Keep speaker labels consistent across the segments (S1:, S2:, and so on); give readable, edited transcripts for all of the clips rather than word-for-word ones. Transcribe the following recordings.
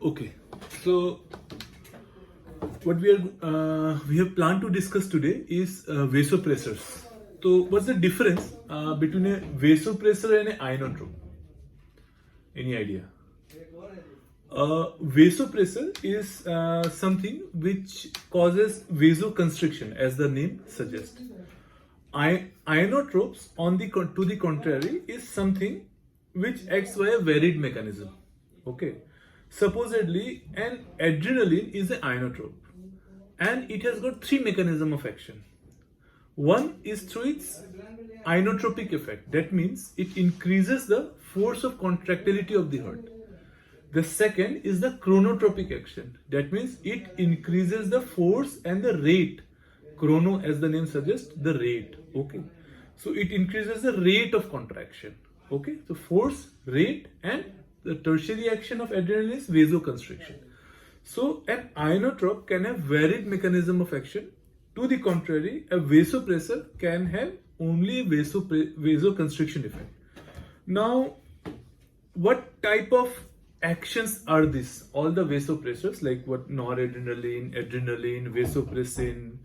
S1: Okay, so what we have planned to discuss today is vasopressors. So what's the difference between a vasopressor and an inotrope? Any idea? Vasopressor is something which causes vasoconstriction, as the name suggests. Inotropes, to the contrary, is something which acts by a varied mechanism. Okay, supposedly an adrenaline is an inotrope, and it has got three mechanisms of action. One is through its inotropic effect. That means it increases the force of contractility of the heart. The second is the chronotropic action. That means it increases the force and the rate. Chrono, as the name suggests, the rate. Okay, so it increases the rate of contraction. Okay, so force, rate, and the tertiary action of adrenaline is vasoconstriction. So an inotrope can have varied mechanism of action. To the contrary, a vasopressor can have only a vasoconstriction effect. Now, what type of actions are these? All the vasopressors, like what noradrenaline, adrenaline, vasopressin,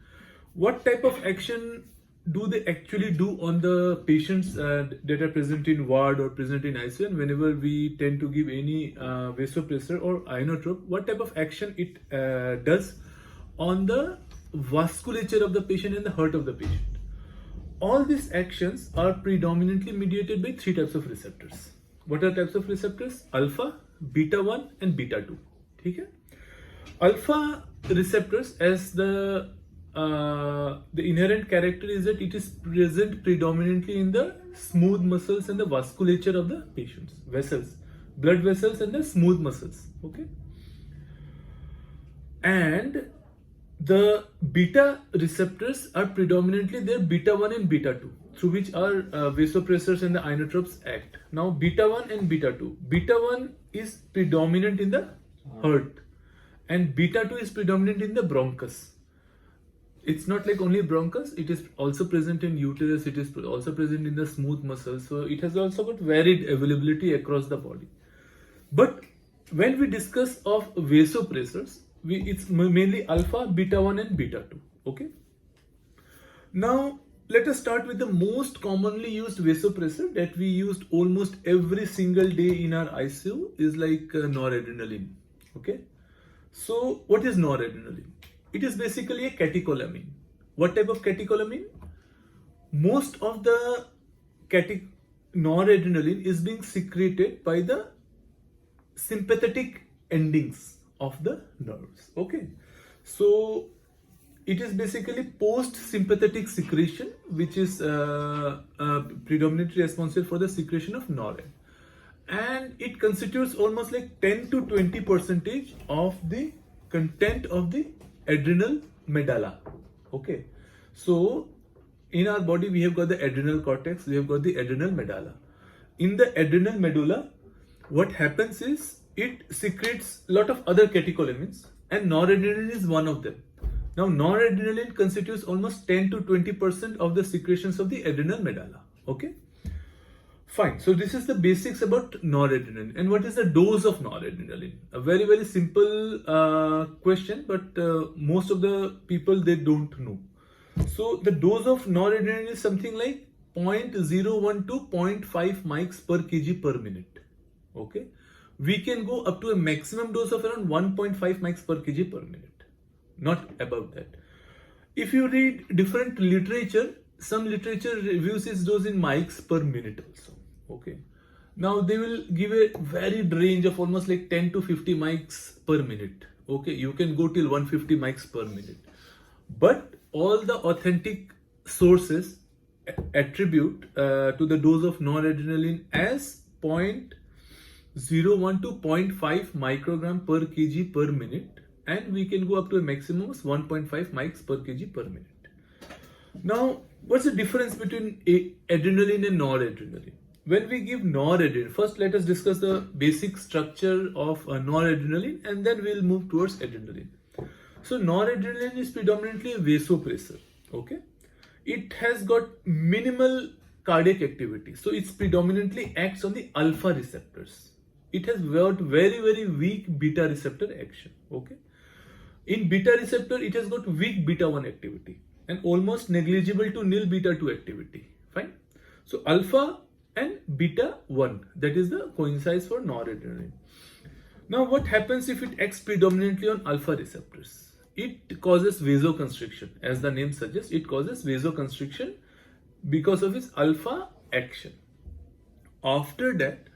S1: what type of action do they actually do on the patients that are present in ward or present in ICU? And whenever we tend to give any vasopressor or inotrope, what type of action it does on the vasculature of the patient and the heart of the patient? All these actions are predominantly mediated by three types of receptors. What are types of receptors? Alpha, beta 1 and beta 2. Okay? Alpha receptors, as the inherent character is that it is present predominantly in the smooth muscles and the vasculature of the patient's vessels, blood vessels and the smooth muscles. Okay, and the beta receptors are predominantly there, beta 1 and beta 2, through which our vasopressors and the inotropes act. Now beta 1 and beta 2. Beta 1 is predominant in the heart and beta 2 is predominant in the bronchus. It's not like only bronchus, it is also present in uterus, it is also present in the smooth muscles. So it has also got varied availability across the body. But when we discuss of vasopressors, it's mainly alpha, beta 1 and beta 2. Okay. Now let us start with the most commonly used vasopressor that we used almost every single day in our ICU is like noradrenaline. Okay. So what is noradrenaline? It is basically a catecholamine. What type of catecholamine? Most of the noradrenaline is being secreted by the sympathetic endings of the nerves. Okay, so it is basically post-sympathetic secretion, which is predominantly responsible for the secretion of norad, and it constitutes almost like 10 to 20% of the content of the adrenal medulla. Okay, so in our body we have got the adrenal cortex, we have got the adrenal medulla. In the adrenal medulla, what happens is it secretes a lot of other catecholamines and noradrenaline is one of them. Now noradrenaline constitutes almost 10 to 20% of the secretions of the adrenal medulla. Okay, fine. So this is the basics about noradrenaline. And what is the dose of noradrenaline? A very, very simple question, but most of the people, they don't know. So the dose of noradrenaline is something like 0.01 to 0.5 mics per kg per minute. Okay, we can go up to a maximum dose of around 1.5 mics per kg per minute, not above that. If you read different literature, some literature reviews its dose in mics per minute also. Okay, now they will give a varied range of almost like 10 to 50 mics per minute. Okay, you can go till 150 mics per minute, but all the authentic sources attribute to the dose of noradrenaline as 0.01 to 0.5 microgram per kg per minute, and we can go up to a maximum of 1.5 mics per kg per minute. Now, what's the difference between adrenaline and noradrenaline? When we give noradrenaline, first let us discuss the basic structure of noradrenaline and then we'll move towards adrenaline. So noradrenaline is predominantly a vasopressor. Okay, it has got minimal cardiac activity, so it predominantly acts on the alpha receptors. it has got very weak beta receptor action. Okay, in beta receptor it has got weak beta 1 activity and almost negligible to nil beta 2 activity. Fine. So alpha and beta 1, that is the coincides for noradrenaline. Now what happens if it acts predominantly on alpha receptors? It causes vasoconstriction. As the name suggests, it causes vasoconstriction because of its alpha action. After that,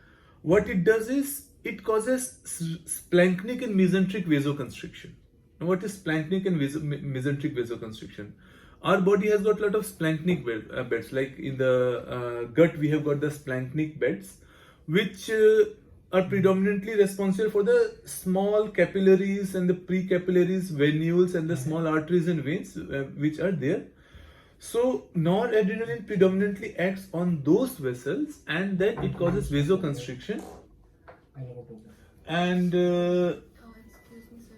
S1: what it does is it causes splanchnic and mesenteric vasoconstriction. Now what is splanchnic and mesenteric vasoconstriction? Our body has got a lot of splanchnic beds, like in the gut we have got the splanchnic beds, which are predominantly responsible for the small capillaries and the precapillaries, venules and the small arteries and veins which are there. So noradrenaline predominantly acts on those vessels and then it causes vasoconstriction and
S2: Excuse me, sir.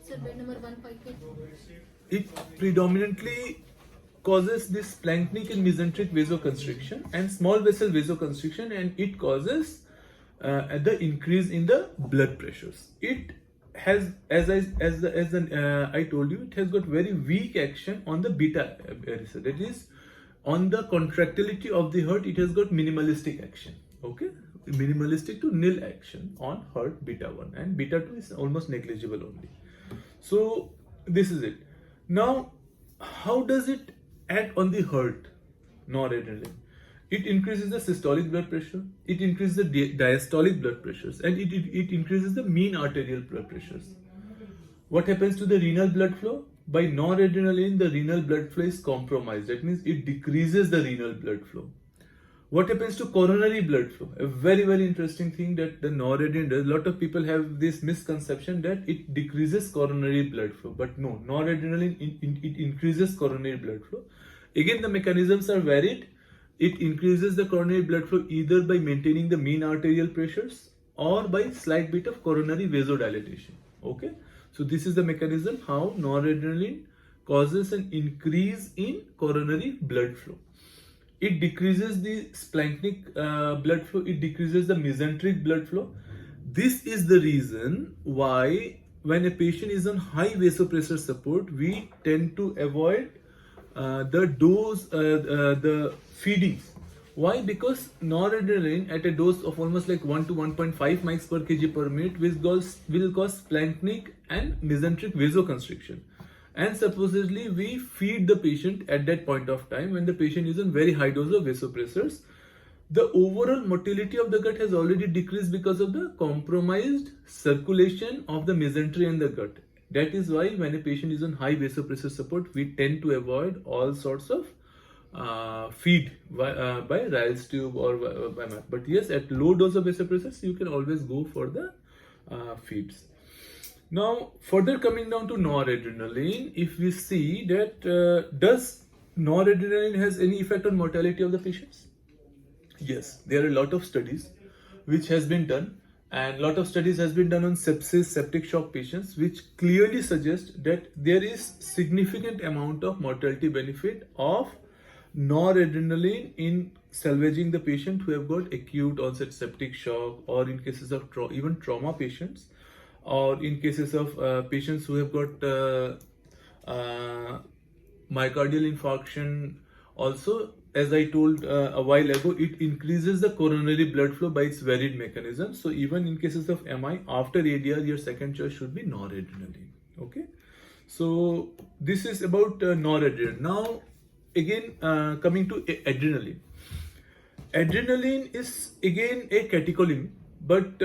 S2: Sir, bed number 158.
S1: it predominantly causes this splanchnic and mesenteric vasoconstriction and small vessel vasoconstriction, and it causes the increase in the blood pressures. It has, as I told you, it has got very weak action on the beta receptor. That is, on the contractility of the heart, it has got minimalistic action. Okay, minimalistic to nil action on heart beta 1, and beta 2 is almost negligible only. So this is it. Now, how does it act on the heart? Noradrenaline. It increases the systolic blood pressure, it increases the diastolic blood pressures, and it increases the mean arterial blood pressures. What happens to the renal blood flow? By noradrenaline, the renal blood flow is compromised. That means it decreases the renal blood flow. What happens to coronary blood flow? A very interesting thing that the noradrenaline does. A lot of people have this misconception that it decreases coronary blood flow, but no, noradrenaline it increases coronary blood flow. Again, the mechanisms are varied. It increases the coronary blood flow either by maintaining the mean arterial pressures or by slight bit of coronary vasodilatation. Okay, so this is the mechanism how noradrenaline causes an increase in coronary blood flow. It decreases the splanchnic blood flow, it decreases the mesenteric blood flow. This is the reason why when a patient is on high vasopressor support, we tend to avoid the feedings. Why? Because noradrenaline at a dose of almost like 1 to 1.5 mics per kg per minute will cause splanchnic and mesenteric vasoconstriction. And supposedly we feed the patient at that point of time when the patient is on very high dose of vasopressors. The overall motility of the gut has already decreased because of the compromised circulation of the mesentery and the gut. That is why when a patient is on high vasopressor support, we tend to avoid all sorts of feed by Ryle's tube or by mouth. But yes, at low dose of vasopressors, you can always go for the feeds. Now, further coming down to noradrenaline, if we see that does noradrenaline has any effect on mortality of the patients? Yes, there are a lot of studies which has been done, and a lot of studies has been done on sepsis, septic shock patients, which clearly suggest that there is significant amount of mortality benefit of noradrenaline in salvaging the patient who have got acute onset septic shock, or in cases of even trauma patients, or in cases of patients who have got myocardial infarction. Also, as I told a while ago, it increases the coronary blood flow by its varied mechanism. So even in cases of MI, after ADR, your second choice should be noradrenaline. Okay, so this is about noradrenaline. Now again, coming to adrenaline. Adrenaline is again a catecholamine, but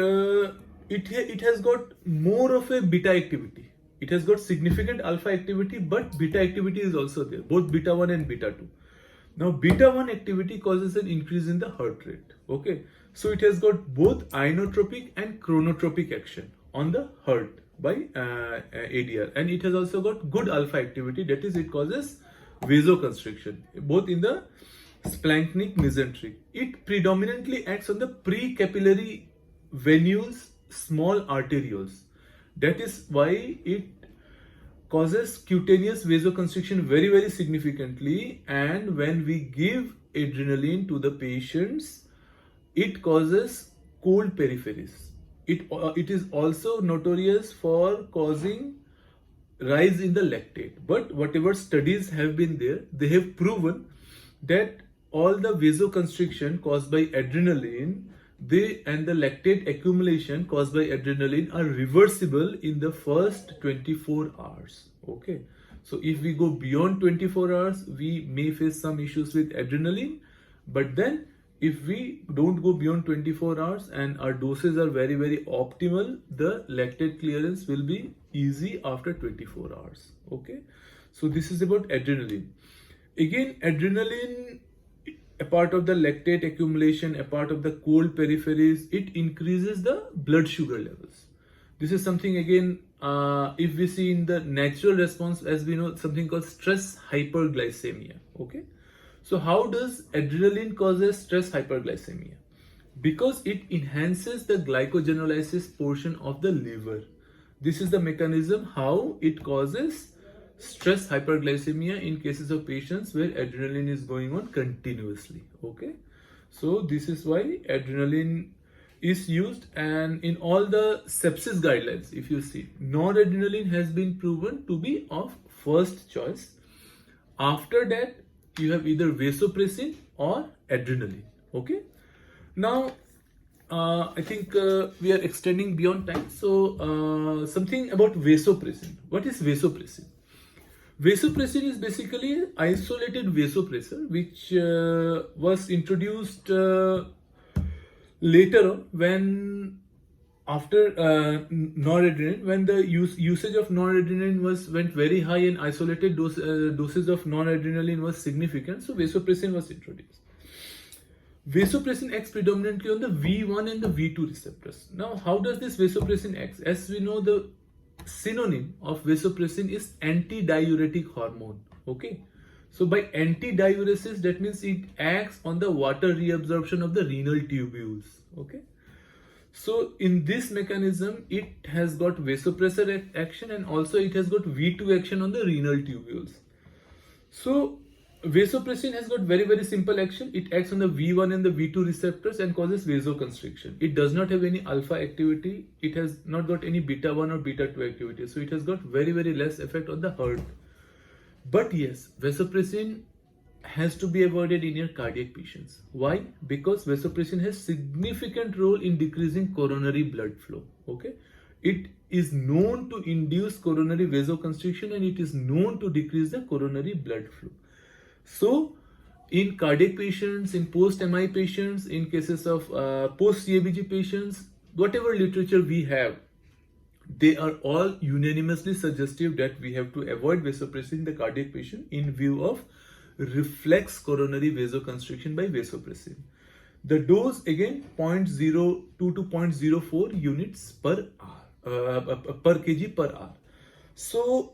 S1: it has got more of a beta activity. It has got significant alpha activity, but beta activity is also there, both beta 1 and beta 2. Now, beta 1 activity causes an increase in the heart rate. Okay, so it has got both inotropic and chronotropic action on the heart by ADR, and it has also got good alpha activity, that is, it causes vasoconstriction both in the splanchnic mesentery. It predominantly acts on the precapillary venules, small arterioles. That is why it causes cutaneous vasoconstriction very significantly, and when we give adrenaline to the patients, it causes cold peripheries. it is also notorious for causing rise in the lactate. But whatever studies have been there, they have proven that all the vasoconstriction caused by adrenaline, and the lactate accumulation caused by adrenaline are reversible in the first 24 hours. Okay, so if we go beyond 24 hours, we may face some issues with adrenaline, but then if we don't go beyond 24 hours and our doses are very, very optimal, the lactate clearance will be easy after 24 hours. Okay, so this is about adrenaline. Again, adrenaline, a part of the lactate accumulation, a part of the cold peripheries, it increases the blood sugar levels. This is something, again, if we see in the natural response, as we know, something called stress hyperglycemia. Okay, so how does adrenaline causes stress hyperglycemia? Because it enhances the glycogenolysis portion of the liver. This is the mechanism how it causes stress hyperglycemia in cases of patients where adrenaline is going on continuously. Okay, so this is why adrenaline is used, and in all the sepsis guidelines, if you see, noradrenaline has been proven to be of first choice. After that, you have either vasopressin or adrenaline. Okay, now I think we are extending beyond time, so something about vasopressin. What is vasopressin? Vasopressin is basically an isolated vasopressor which was introduced later on, when after noradrenaline, when the usage of noradrenaline went very high and isolated doses of noradrenaline was significant, so vasopressin was introduced. Vasopressin acts predominantly on the V1 and the V2 receptors. Now, how does this vasopressin act? As we know, the synonym of vasopressin is antidiuretic hormone. Okay, so by antidiuresis, that means it acts on the water reabsorption of the renal tubules. Okay, so in this mechanism, it has got vasopressor action, and also it has got V2 action on the renal tubules. So vasopressin has got very, very simple action. It acts on the V1 and the V2 receptors and causes vasoconstriction. It does not have any alpha activity. It has not got any beta 1 or beta 2 activity. So it has got very, very less effect on the heart. But yes, vasopressin has to be avoided in your cardiac patients. Why? Because vasopressin has significant role in decreasing coronary blood flow. Okay, it is known to induce coronary vasoconstriction, and it is known to decrease the coronary blood flow. So, in cardiac patients, in post-MI patients, in cases of post-CABG patients, whatever literature we have, they are all unanimously suggestive that we have to avoid vasopressin in the cardiac patient in view of reflex coronary vasoconstriction by vasopressin. The dose, again, 0.02 to 0.04 units per hour, per kg per hour. So,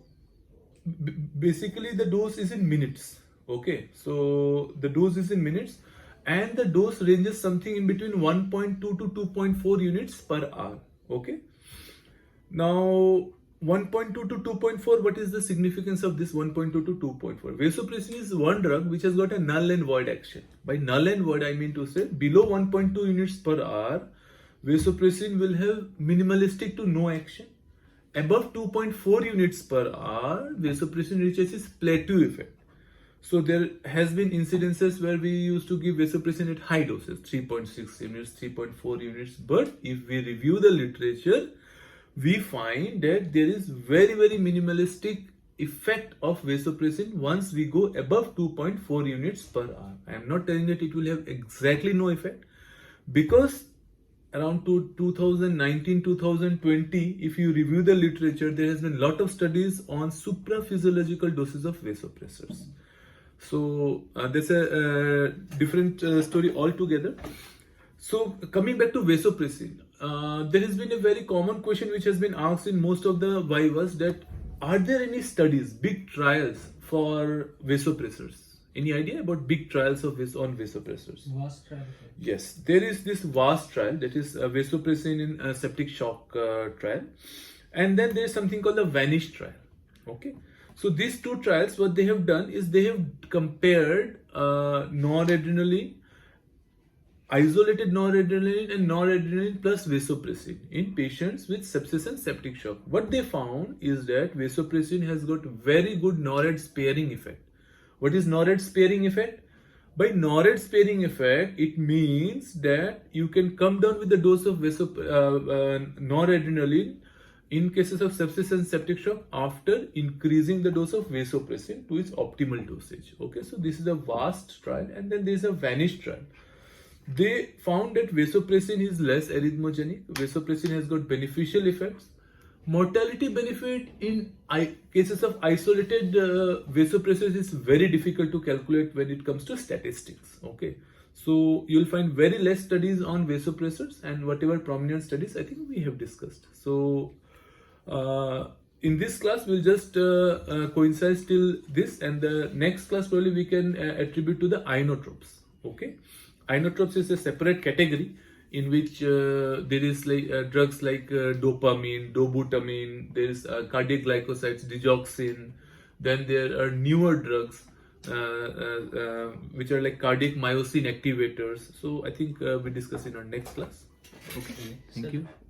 S1: basically the dose is in minutes. Okay, so the dose is in minutes, and the dose ranges something in between 1.2 to 2.4 units per hour. Okay, now 1.2 to 2.4, what is the significance of this 1.2 to 2.4? Vasopressin is one drug which has got a null and void action. By null and void, I mean to say below 1.2 units per hour, vasopressin will have minimalistic to no action. Above 2.4 units per hour, vasopressin reaches its plateau effect. So there has been incidences where we used to give vasopressin at high doses, 3.6 units, 3.4 units. But if we review the literature, we find that there is very, very minimalistic effect of vasopressin once we go above 2.4 units per hour. I am not telling that it will have exactly no effect, because around 2019-2020, if you review the literature, there has been a lot of studies on supraphysiological doses of vasopressors. So that's a different story altogether. So coming back to vasopressin, there has been a very common question which has been asked in most of the vivas, that are there any studies, big trials for vasopressors? Any idea about big trials of on vasopressors?
S3: VAST trial.
S1: Yes, there is this VAST trial, that is vasopressin in septic shock trial, and then there is something called the VANISH trial. Okay, so these two trials, what they have done is they have compared noradrenaline isolated noradrenaline and noradrenaline plus vasopressin in patients with sepsis and septic shock. What they found is that vasopressin has got very good NORAD sparing effect. What is NORAD sparing effect? By NORAD sparing effect, it means that you can come down with the dose of noradrenaline in cases of sepsis and septic shock after increasing the dose of vasopressin to its optimal dosage. Okay, so this is a vast trial, and then there is a VANISH trial. They found that vasopressin is less arrhythmogenic. Vasopressin has got beneficial effects. Mortality benefit in cases of isolated vasopressors is very difficult to calculate when it comes to statistics. Okay, so you'll find very less studies on vasopressors, and whatever prominent studies I think we have discussed. So in this class we'll just coincide till this, and the next class probably we can attribute to the inotropes. Okay, inotropes is a separate category in which there is like drugs like dopamine, dobutamine, there is cardiac glycosides, digoxin. Then there are newer drugs which are like cardiac myosin activators. So I think we discuss in our next class. Okay, thank you.